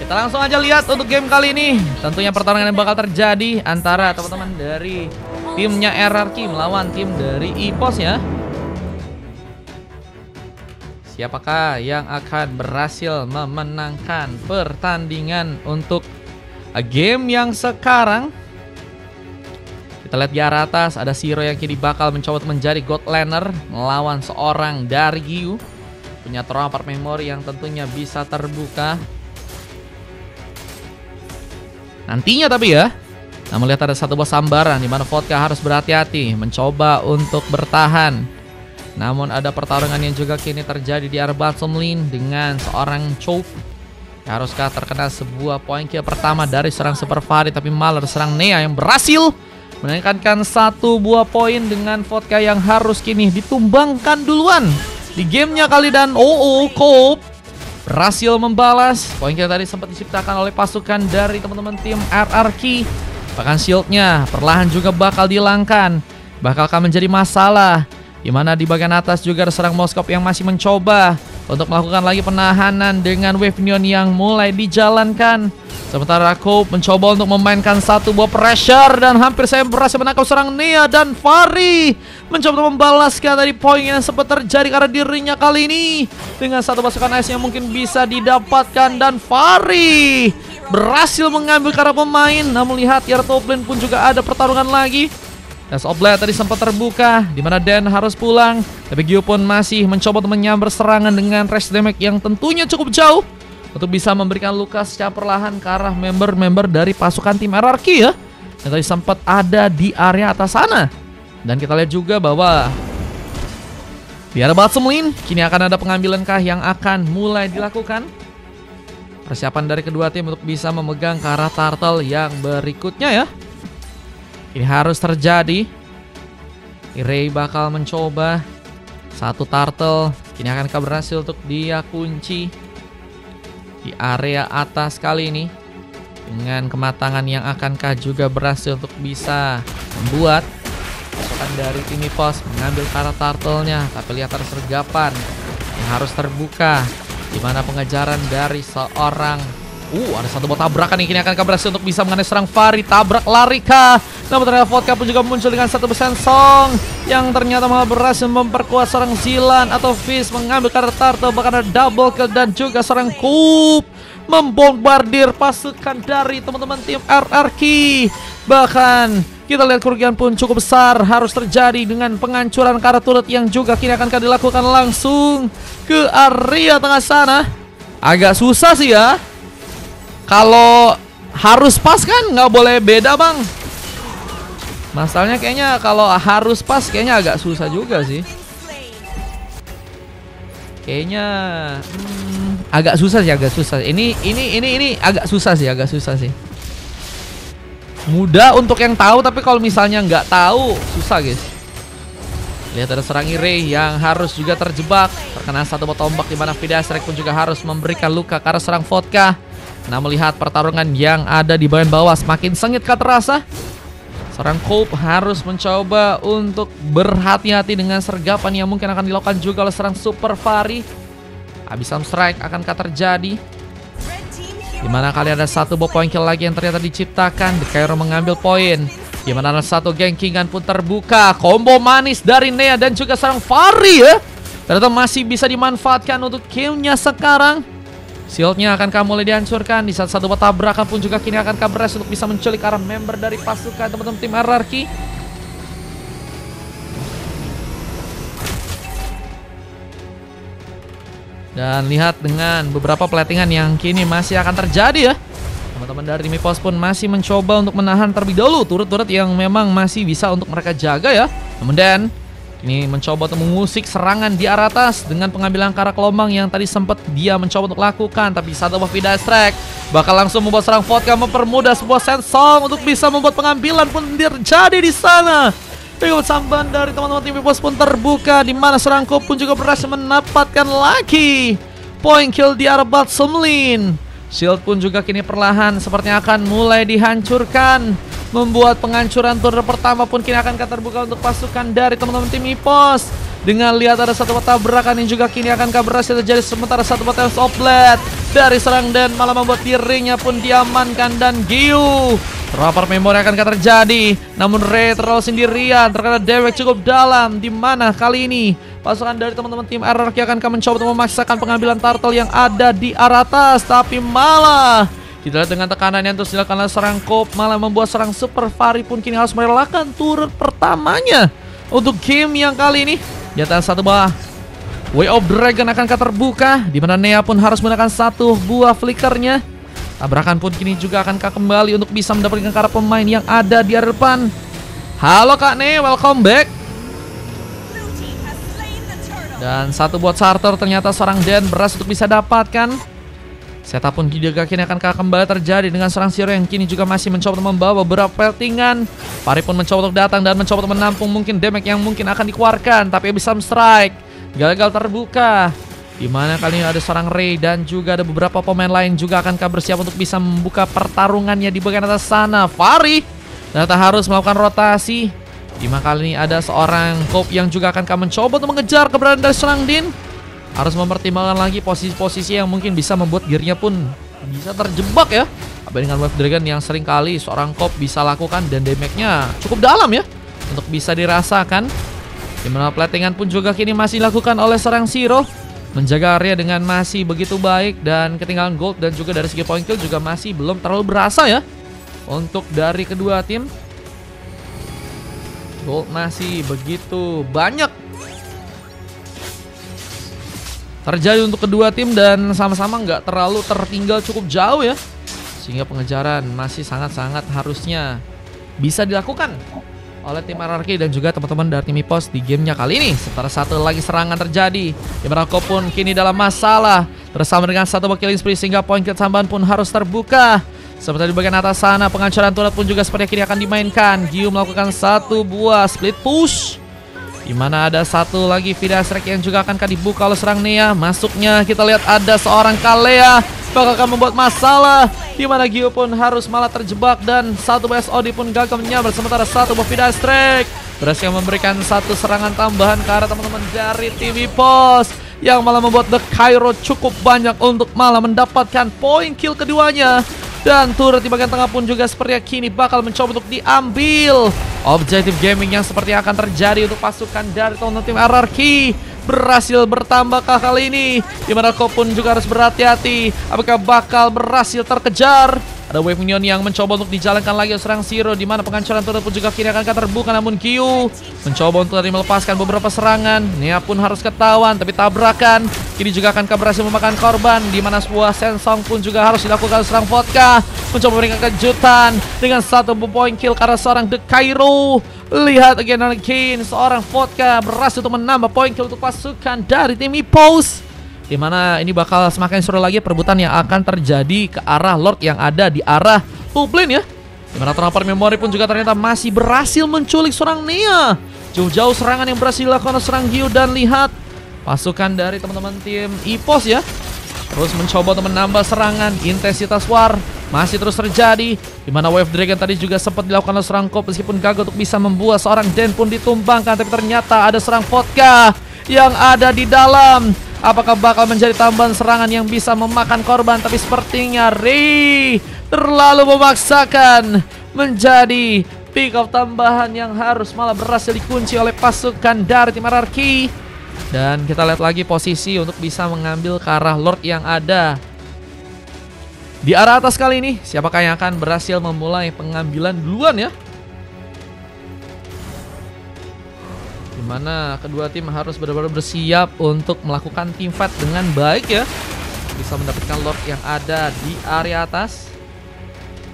Kita langsung aja lihat untuk game kali ini. Tentunya pertarungan yang bakal terjadi antara teman-teman dari timnya RRQ melawan tim dari EPOS ya. Siapakah yang akan berhasil memenangkan pertandingan untuk game yang sekarang? Kita lihat di atas ada Shiro yang kini bakal mencoba untuk menjadi God Laner melawan seorang dari Gyu. Punya trauma part memory yang tentunya bisa terbuka nantinya tapi ya. Namun lihat ada satu bos sambaran di mana Vodka harus berhati-hati mencoba untuk bertahan. Namun ada pertarungan yang juga kini terjadi di area bottom lane dengan seorang Chop. Haruskah terkena sebuah poin kill pertama dari serang Super Fari, tapi malah serang Nea yang berhasil meningkatkan satu buah poin dengan Vodka yang harus kini ditumbangkan duluan di gamenya kali. Dan Chop berhasil membalas poin kill tadi sempat diciptakan oleh pasukan dari teman-teman tim RRQ. Bahkan shieldnya perlahan juga bakal dihilangkan. Bakalkah menjadi masalah? Di mana di bagian atas juga ada serang Moskop yang masih mencoba untuk melakukan lagi penahanan dengan Wave Neon yang mulai dijalankan. Sementara Cope mencoba untuk memainkan satu buah pressure dan hampir saya berhasil menangkap serang Nea. Dan Fari mencoba membalaskan tadi poin yang sempat terjadi karena dirinya kali ini dengan satu pasukan ice yang mungkin bisa didapatkan. Dan Fari berhasil mengambil karena pemain. Namun lihat ya, top lane pun juga ada pertarungan lagi. Dash of Blade tadi sempat terbuka di mana Dan harus pulang, tapi Gyu pun masih mencoba untuk menyambar serangan dengan range damage yang tentunya cukup jauh untuk bisa memberikan luka secara perlahan ke arah member-member dari pasukan tim RRQ ya, yang tadi sempat ada di area atas sana. Dan kita lihat juga bahwa di area bottom lane kini akan ada pengambilankah yang akan mulai dilakukan. Persiapan dari kedua tim untuk bisa memegang ke arah turtle yang berikutnya ya. Ini harus terjadi. Ray bakal mencoba satu turtle. Kini akan berhasil untuk dia kunci di area atas kali ini. Dengan kematangan yang akankah juga berhasil untuk bisa membuat pasukan dari tim EPOS mengambil arah turtle-nya. Tapi lihat ada sergapan yang harus terbuka, di mana pengejaran dari seorang ada satu buah tabrakan yang kini akan berhasil untuk bisa mengenai serang Fari. Tabrak Larika. Namun ternyata Vodka pun juga muncul dengan satu song yang ternyata malah berhasil memperkuat serang Zilan atau Fizz mengambil karakter turtle. Bahkan ada double kill dan juga serang Coop membombardir pasukan dari teman-teman tim RRQ. Bahkan kita lihat kerugian pun cukup besar harus terjadi dengan penghancuran karakter turret yang juga kini akan dilakukan langsung ke area tengah sana. Agak susah sih ya. Kalau harus pas kan nggak boleh beda bang. Masalahnya kayaknya kalau harus pas kayaknya agak susah juga sih. Kayaknya agak susah sih, agak susah. Ini agak susah sih. Mudah untuk yang tahu, tapi kalau misalnya nggak tahu susah guys. Lihat ada serang Ray yang harus juga terjebak, terkena satu bot tombak di mana Vidastrek pun juga harus memberikan luka karena serang Vodka. Nah, melihat pertarungan yang ada di bagian bawah semakin sengit terasa. Serang Cope harus mencoba untuk berhati-hati dengan sergapan yang mungkin akan dilakukan juga oleh serang Super Fari. Abyssal Strike akankah terjadi? Dimana kali ada satu buah poin kill lagi yang ternyata diciptakan. The Cairo mengambil poin. Dimana ada satu gankingan pun terbuka. Combo manis dari Nea dan juga serang Fari ya. Ternyata masih bisa dimanfaatkan untuk killnya sekarang. Shieldnya akankah mulai dihancurkan. Di saat satu tabrakan pun juga kini akankah berhasil untuk bisa menculik arah member dari pasukan teman-teman tim RRQ. Dan lihat dengan beberapa platingan yang kini masih akan terjadi ya. Teman-teman dari tim EPOS pun masih mencoba untuk menahan terlebih dahulu turret-turret yang memang masih bisa untuk mereka jaga ya. Namun Dan ini mencoba untuk mengusik serangan di arah atas dengan pengambilan karah gelombang yang tadi sempat dia mencoba untuk lakukan. Tapi satu buah Vidastrek bakal langsung membuat serang Vodka mempermudah sebuah sensong untuk bisa membuat pengambilan pun terjadi di sana. Dengan samban dari teman-teman tim EPOS pun terbuka, di mana serang Coop pun juga berhasil mendapatkan lagi poin kill di arah bottom lane. Shield pun juga kini perlahan sepertinya akan mulai dihancurkan. membuat penghancuran turret pertama pun kini akan terbuka untuk pasukan dari teman-teman tim EPOS. Dengan lihat ada satu tabrakan yang juga kini akankah berhasil terjadi, sementara satu Tales of Blade dari serang Dan malah membuat dirinya pun diamankan, dan Gyu terpapar memori akankah terjadi, namun Ray terlalu sendirian terkena damage cukup dalam, di mana kali ini pasukan dari teman-teman tim RRQ akankah mencoba untuk memaksakan pengambilan turtle yang ada di arah atas, tapi malah kita lihat dengan tekanan yang terus dilakukan oleh serang Coop malah membuat serang Super Fari pun kini harus merelakan turret pertamanya untuk game yang kali ini. Di atas satu buah Way of Dragon akankah terbuka, di mana Nea pun harus menggunakan satu buah flickernya. Tabrakan pun kini juga akankah kembali untuk bisa mendapatkan para pemain yang ada di area depan. Halo Kak Nea, welcome back. Dan satu buat starter ternyata seorang Dan berhasil untuk bisa dapatkan. Setup pun juga kini akankah kembali terjadi dengan seorang Zero yang kini juga masih mencoba untuk membawa beberapa peltingan. Fari pun mencoba untuk datang dan mencoba untuk menampung mungkin damage yang mungkin akan dikeluarkan, tapi bisa strike gagal terbuka. Dimana kali ini ada seorang Ray dan juga ada beberapa pemain lain juga akankah bersiap untuk bisa membuka pertarungannya di bagian atas sana. Fari ternyata harus melakukan rotasi. Dimana kali ini ada seorang Coop yang juga akankah mencoba untuk mengejar keberadaan dari seorang Din. Harus mempertimbangkan lagi posisi-posisi yang mungkin bisa membuat gearnya pun bisa terjebak ya. Apalagi dengan Wave Dragon yang sering kali seorang Coop bisa lakukan, dan damage-nya cukup dalam ya untuk bisa dirasakan. Dimana platingan pun juga kini masih dilakukan oleh seorang Zero, menjaga area dengan masih begitu baik, dan ketinggalan gold dan juga dari segi point kill juga masih belum terlalu berasa ya untuk dari kedua tim. Gold masih begitu banyak terjadi untuk kedua tim, dan sama-sama nggak terlalu tertinggal cukup jauh ya, sehingga pengejaran masih sangat-sangat harusnya bisa dilakukan oleh tim RRQ dan juga teman-teman dari tim EPOS di gamenya kali ini. Sementara satu lagi serangan terjadi, dimana Coop pun kini dalam masalah bersama dengan satu killing spree, sehingga poin kill tambahan pun harus terbuka. Seperti di bagian atas sana, pengancuran turret pun juga seperti kini akan dimainkan. Gyu melakukan satu buah split push, di mana ada satu lagi Vida Strike yang juga akankah dibuka oleh serang Nea. Masuknya kita lihat ada seorang Kalea bakal akan membuat masalah, di mana Gyu pun harus malah terjebak, dan satu BSOD pun gagal menyambar. Sementara satu buah Vida Strike berhasil memberikan satu serangan tambahan ke arah teman-teman dari tim EPOS, yang malah membuat The Cairo cukup banyak untuk malah mendapatkan poin kill keduanya. Dan turret di bagian tengah pun juga sepertinya kini bakal mencoba untuk diambil. Objektif gaming yang seperti akan terjadi untuk pasukan dari teman-teman tim RRQ berhasil bertambahkah kali ini, dimana Coop pun juga harus berhati-hati apakah bakal berhasil terkejar. Ada wave minion yang mencoba untuk dijalankan lagi serang Zero, dimana pengancuran turret pun juga kini akan terbuka, namun Gyu mencoba untuk melepaskan beberapa serangan. Nea pun harus ketahuan, tapi tabrakan kini juga akan berhasil memakan korban, dimana sebuah Sensong pun juga harus dilakukan serang Vodka, mencoba memberikan kejutan dengan satu poin kill karena seorang The Cairo. Lihat again and again, seorang Vodka berhasil untuk menambah poin kill untuk pasukan dari tim EPOS, dimana ini bakal semakin seru lagi perebutan yang akan terjadi ke arah Lord yang ada di arah top lane ya. Dimana terapar memori pun juga ternyata masih berhasil menculik seorang Nea. Jauh-jauh serangan yang berhasil dilakukan oleh serang Gyu, dan lihat pasukan dari teman-teman tim EPOS ya terus mencoba untuk menambah serangan. Intensitas war masih terus terjadi, dimana Wave Dragon tadi juga sempat dilakukan oleh serang Coop meskipun gagal untuk bisa membuat seorang Den pun ditumbangkan, tapi ternyata ada serang Vodka yang ada di dalam. Apakah bakal menjadi tambahan serangan yang bisa memakan korban, tapi sepertinya Ray terlalu memaksakan menjadi pick up tambahan yang harus malah berhasil dikunci oleh pasukan dari tim RRQ. Dan kita lihat lagi posisi untuk bisa mengambil ke arah Lord yang ada di arah atas kali ini. Siapakah yang akan berhasil memulai pengambilan duluan ya? Dimana kedua tim harus benar-benar bersiap untuk melakukan team fight dengan baik ya, bisa mendapatkan Lord yang ada di area atas.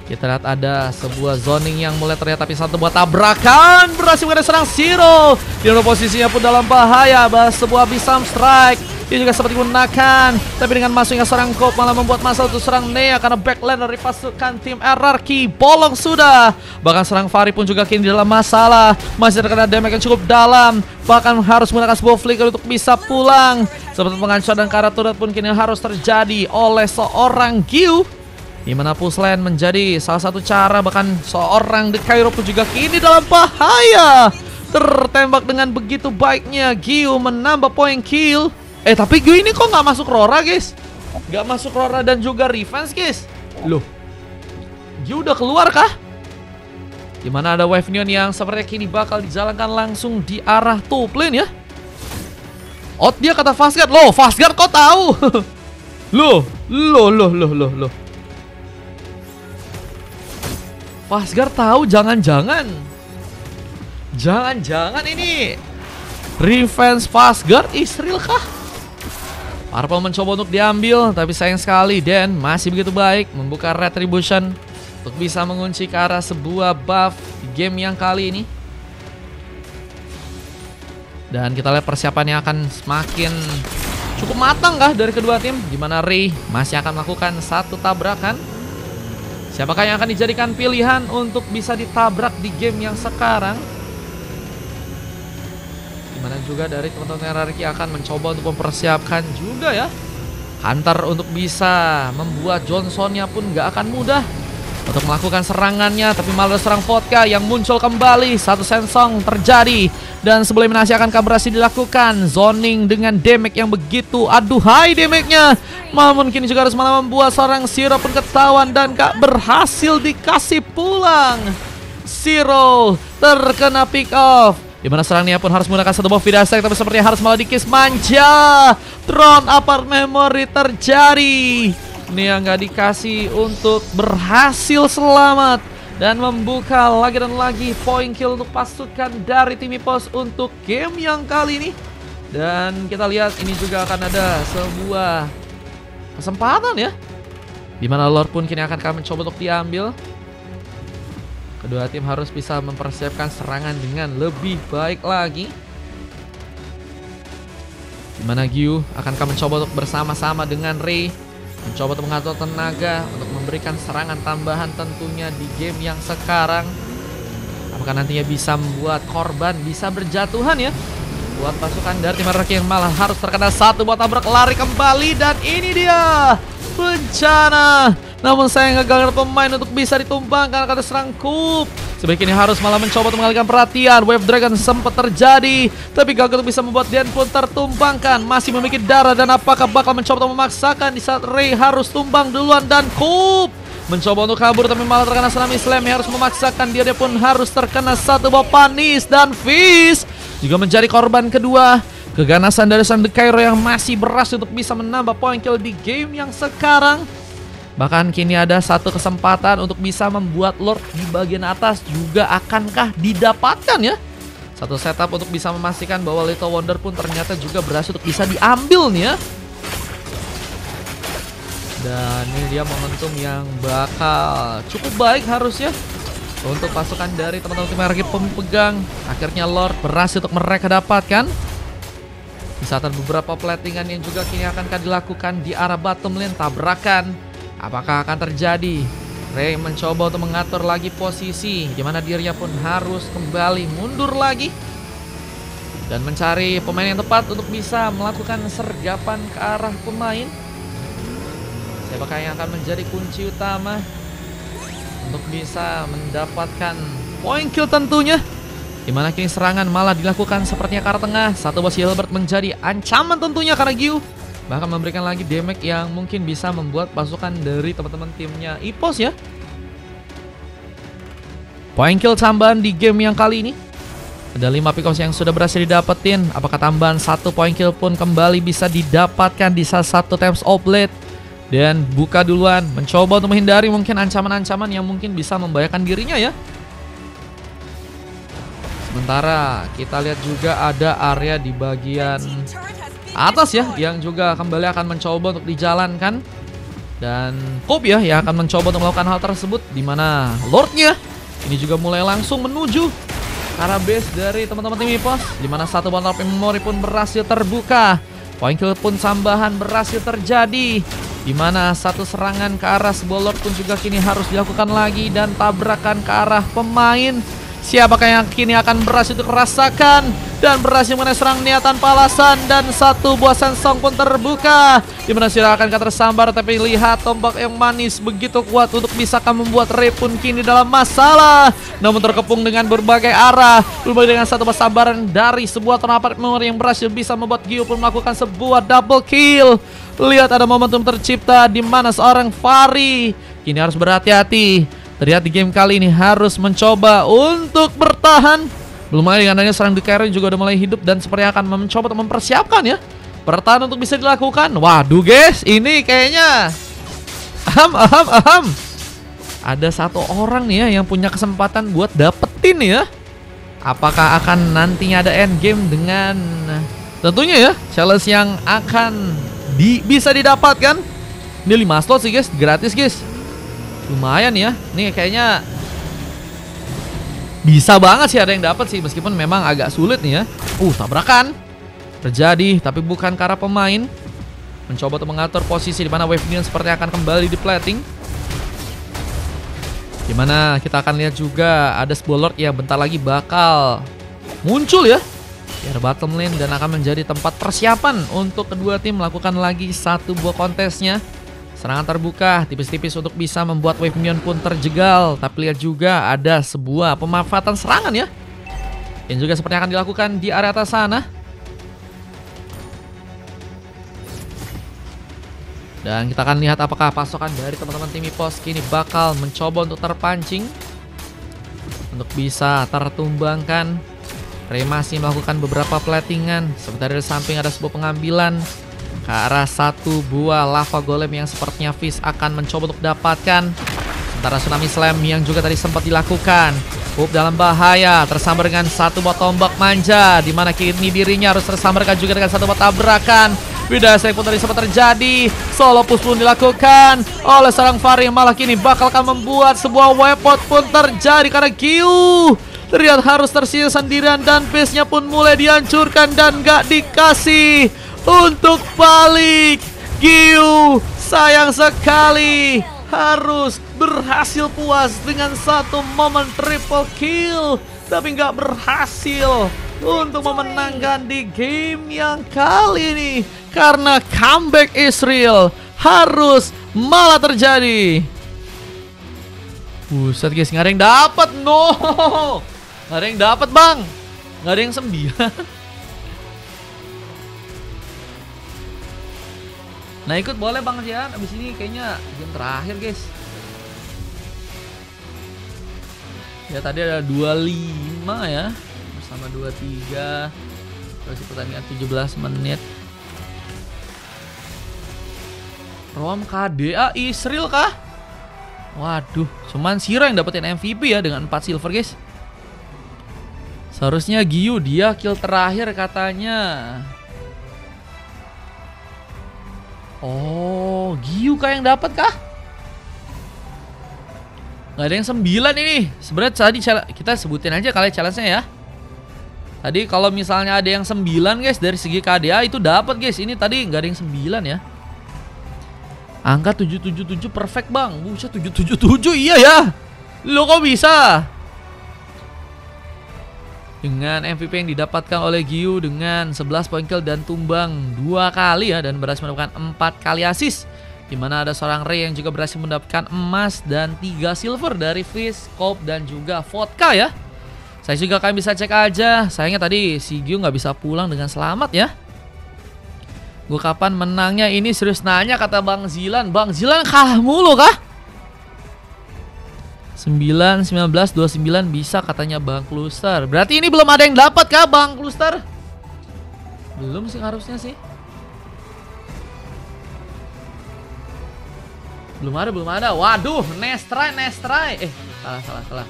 Kita lihat ada sebuah zoning yang mulai terlihat, tapi satu buat tabrakan berhasil mengenai serang Zero. Di posisinya pun dalam bahaya, sebuah Bisam Strike dia juga seperti gunakan, tapi dengan masuknya serang Coop malah membuat masalah untuk serang Nea, karena backline dari pasukan tim RRQ bolong sudah. Bahkan serang Fari pun juga kini dalam masalah, masih terkena damage yang cukup dalam, bahkan harus menggunakan sebuah flicker untuk bisa pulang. Seperti pengancuran dan karat turret pun kini harus terjadi oleh seorang Gyu, dimana push lane menjadi salah satu cara. Bahkan seorang The Cairo pun juga kini dalam bahaya, tertembak dengan begitu baiknya. Gyu menambah poin kill. Tapi Gyu ini kok nggak masuk Rora guys? Nggak masuk Rora dan juga Revenge guys. Loh, Gyu udah keluar kah? Dimana ada Wave Neon yang sepertinya kini bakal dijalankan langsung di arah top lane ya. Dia kata Fastguard. Loh, Fastguard kok tahu? Loh. Fastguard tahu, jangan-jangan ini Revenge Fastguard Israel kah? Purple mencoba untuk diambil, tapi sayang sekali Dan masih begitu baik membuka Retribution untuk bisa mengunci ke arah sebuah buff di game yang kali ini. Dan kita lihat persiapannya akan semakin cukup matang kah dari kedua tim, dimana Ray masih akan melakukan satu tabrakan. Siapakah yang akan dijadikan pilihan untuk bisa ditabrak di game yang sekarang? Dimana juga dari teman-teman Hierarchy akan mencoba untuk mempersiapkan juga ya Hunter untuk bisa membuat Johnsonnya pun gak akan mudah untuk melakukan serangannya. Tapi malah serang Vodka yang muncul kembali. Satu sensong terjadi dan subeliminasi akankah berhasil dilakukan. Zoning dengan damage yang begitu aduhai damage-nya. Namun kini juga harus malah membuat seorang Zero pun ketahuan dan gak berhasil dikasih pulang. Zero terkena pick off, dimana serangnya pun harus menggunakan satu buff Vidasek, tapi sepertinya harus malah dikis manja. Throne Apart Memory terjadi. Ini yang gak dikasih untuk berhasil selamat dan membuka lagi dan lagi poin kill untuk pasukan dari tim EPOS untuk game yang kali ini. Dan kita lihat ini juga akan ada sebuah kesempatan ya, dimana Lord pun kini akan mencoba untuk diambil. Kedua tim harus bisa mempersiapkan serangan dengan lebih baik lagi, dimana Gyu akan mencoba untuk bersama-sama dengan Ray mencoba untuk mengatur tenaga untuk memberikan serangan tambahan tentunya di game yang sekarang. Apakah nantinya bisa membuat korban bisa berjatuhan ya buat pasukan dari tim Hierarchy yang malah harus terkena satu buat tabrak lari kembali. Dan ini dia bencana, namun saya gagal pemain untuk bisa ditumbangkan karena serang Kup. Sebaiknya ini harus malah mencoba untuk mengalihkan perhatian. Wave Dragon sempat terjadi, tapi gagal untuk bisa membuat Dan pun tertumbangkan. Masih memiliki darah, dan apakah bakal mencoba untuk memaksakan di saat Ray harus tumbang duluan. Dan Kup mencoba untuk kabur, tapi malah terkena Tsunami Slam yang harus memaksakan dia pun harus terkena satu buah panis. Dan Fizz juga menjadi korban kedua. Keganasan dari Sang The Cairo yang masih berhasil untuk bisa menambah poin kill di game yang sekarang. Bahkan kini ada satu kesempatan untuk bisa membuat Lord di bagian atas juga akankah didapatkan ya. Satu setup untuk bisa memastikan bahwa Little Wonder pun ternyata juga berhasil untuk bisa diambil nih ya. Dan ini dia momentum yang bakal cukup baik harusnya untuk pasukan dari teman-teman tim Hierarchy pemegang. Akhirnya Lord berhasil untuk mereka dapatkan. Di saat ada beberapa platingan yang juga kini akankah dilakukan di arah bottom lane. Tabrakan apakah akan terjadi? Ray mencoba untuk mengatur lagi posisi, dimana dirinya pun harus kembali mundur lagi dan mencari pemain yang tepat untuk bisa melakukan sergapan ke arah pemain. Siapakah yang akan menjadi kunci utama untuk bisa mendapatkan poin kill tentunya? Dimana kini serangan malah dilakukan sepertinya ke arah tengah. Satu bos Hilbert menjadi ancaman tentunya karena Gyu bahkan memberikan lagi damage yang mungkin bisa membuat pasukan dari teman-teman timnya EPOS ya. Poin kill tambahan di game yang kali ini. Ada 5 pick off yang sudah berhasil didapetin. Apakah tambahan 1 poin kill pun kembali bisa didapatkan di salah satu times of late. Dan buka duluan, mencoba untuk menghindari mungkin ancaman-ancaman yang mungkin bisa membahayakan dirinya ya. Sementara kita lihat juga ada area di bagian atas ya yang juga kembali akan mencoba untuk dijalankan. Dan Kup ya yang akan mencoba untuk melakukan hal tersebut, dimana Lordnya ini juga mulai langsung menuju arah base dari teman-teman tim EPOS, dimana satu Bottle of Memory pun berhasil terbuka. Poin kill pun tambahan berhasil terjadi, dimana satu serangan ke arah sebuah Lord pun juga kini harus dilakukan lagi. Dan tabrakan ke arah pemain. Siapakah yang kini akan berhasil untuk merasakan? dan berhasil mengenai serang niatan palasan, dan satu buah sensong pun terbuka. Dimana Shiro akan tersambar, tapi lihat tombak yang manis begitu kuat untuk bisakah membuat Rey pun kini dalam masalah. Namun terkepung dengan berbagai arah. Berbagai dengan satu buah sambaran dari sebuah tornado memory yang berhasil bisa membuat Gyu pun melakukan sebuah double kill. Lihat ada momentum tercipta di mana seorang Fahri kini harus berhati-hati. Terlihat di game kali ini harus mencoba untuk bertahan. Belum lagi dengan adanya serang The Carry juga udah mulai hidup dan sepertinya akan mencoba untuk mempersiapkan ya pertahanan untuk bisa dilakukan. Waduh guys, ini kayaknya ada satu orang nih ya yang punya kesempatan buat dapetin nih ya. Apakah akan nantinya ada end game dengan tentunya ya challenge yang akan bisa didapatkan. Ini 5 slot sih guys, gratis guys. Lumayan ya. Nih kayaknya bisa banget sih ada yang dapat sih, meskipun memang agak sulit nih ya. Tabrakan terjadi, tapi bukan ke arah pemain. Mencoba untuk mengatur posisi di mana Wave Minion seperti akan kembali di plating. Dimana kita akan lihat juga ada sebuah Lord yang bentar lagi bakal muncul ya di area bottom lane, dan akan menjadi tempat persiapan untuk kedua tim melakukan lagi satu buah kontesnya. Serangan terbuka tipis-tipis untuk bisa membuat Wave Minion pun terjegal. Tapi lihat juga ada sebuah pemanfaatan serangan ya, yang juga seperti akan dilakukan di area atas sana. Dan kita akan lihat apakah pasokan dari teman-teman tim EPOS kini bakal mencoba untuk terpancing, untuk bisa tertumbangkan. Rey masih melakukan beberapa platingan. Sebentar dari samping ada sebuah pengambilan ke arah satu buah lava golem yang sepertinya Fizz akan mencoba untuk dapatkan. Sementara Tsunami Slam yang juga tadi sempat dilakukan. Dalam bahaya, tersambar dengan satu buah tombak manja, dimana kini dirinya harus tersambarkan juga dengan satu buah tabrakan. Widaya Select pun tadi sempat terjadi. Solo push pun dilakukan oleh seorang Fahri, malah kini bakal akan membuat sebuah weapon pun terjadi karena Gyu terlihat harus tersisa sendirian, dan base-nya pun mulai dihancurkan dan gak dikasih untuk balik. Gyu sayang sekali harus berhasil puas dengan satu momen triple kill, tapi nggak berhasil untuk memenangkan di game yang kali ini karena comeback Israel harus malah terjadi. Buset guys, nggak ada yang dapat, no, nggak ada yang dapat bang, nggak ada yang 9. Nah ikut boleh Bang Jian, abis ini kayaknya game terakhir guys. Ya tadi ada 25 ya, bersama 23. Terus pertandingan 17 menit. Rom KDA Israel kah? Waduh, cuman Shiro yang dapetin MVP ya dengan 4 silver guys. Seharusnya Gyu dia kill terakhir katanya. Oh, Gyu kah yang dapat kah? Gak ada yang 9 ini. Sebenarnya tadi kita sebutin aja kali challenge-nya ya. Tadi kalau misalnya ada yang 9 guys dari segi KDA itu dapat guys. Ini tadi nggak ada yang 9 ya. Angka 777 perfect bang. Buset 777 iya ya. Lo kok bisa? Dengan MVP yang didapatkan oleh Gyu dengan 11 poin kill dan tumbang 2 kali ya, dan berhasil mendapatkan 4 kali assist. Dimana ada seorang Rey yang juga berhasil mendapatkan emas dan 3 silver dari Fizz, Cope dan juga Vodka ya. Saya juga kalian bisa cek aja. Sayangnya tadi si Gyu nggak bisa pulang dengan selamat ya. Gue kapan menangnya ini serius nanya kata Bang Zilan. Bang Zilan kalah mulu kah? 9, 19, 29 bisa katanya Bang Kluster. Berarti ini belum ada yang dapat kah Bang Kluster? Belum sih harusnya sih. Belum ada. Waduh, next try. Salah.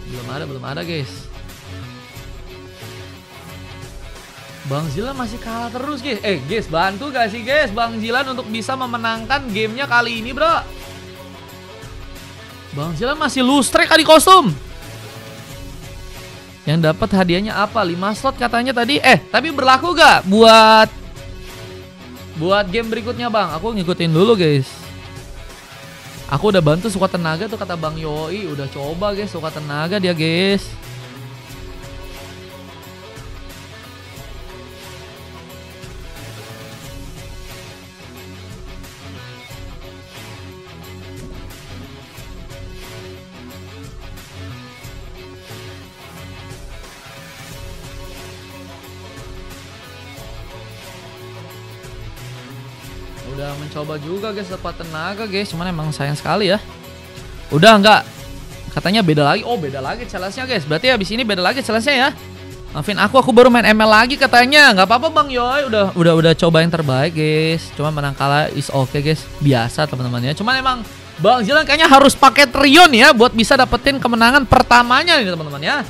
Belum ada guys. Bang Zilan masih kalah terus guys. Guys, bantu gak sih guys Bang Zilan untuk bisa memenangkan gamenya kali ini bro. Bang Zilan masih lose track di kostum. Yang dapat hadiahnya apa? 5 slot katanya tadi. Tapi berlaku gak buat game berikutnya bang? Aku ngikutin dulu guys. Aku udah bantu Suka Tenaga tuh kata Bang Yoi. Udah coba guys Suka Tenaga dia guys. Udah mencoba juga guys dapat tenaga guys, cuman emang sayang sekali ya. Udah enggak. Katanya beda lagi. Oh, beda lagi challenge-nya guys. Berarti habis ini beda lagi challenge-nya ya. Maafin aku baru main ML lagi katanya. Nggak apa-apa Bang Yoy. Udah coba yang terbaik guys. Cuma menang kalah is okay guys. Biasa teman-teman ya. Cuman emang Bang Zilan kayaknya harus pakai Trion ya buat bisa dapetin kemenangan pertamanya nih teman-teman ya.